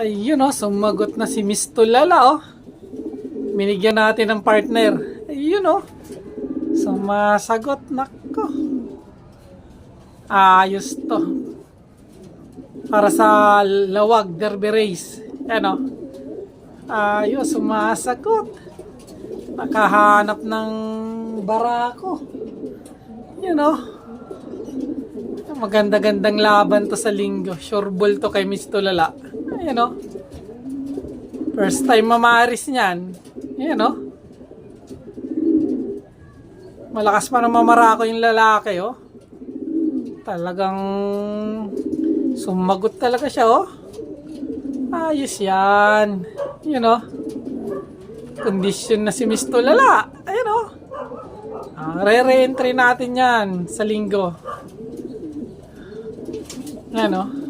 Ayun oh, sumagot na si Miss Tulala oh. Binigyan natin ng partner. Ayun oh. Sumasagot. Nako. Ayos to. Para sa Lawag Derby Race. Ano? Ayos, sumasagot. Nakahanap ng barako. Yun oh. Maganda-gandang laban to sa linggo. Sure ball to kay Miss Tulala. Ayun oh. First time mamaris niyan. Ayun oh. Malakas pa na mamarako yung lalaki oh. Talagang sumagot talaga siya oh. Ayos yan. Yun oh. Kondisyon na si Miss Tulala. Ayun oh. Re-re-entry natin yan sa linggo. Ano?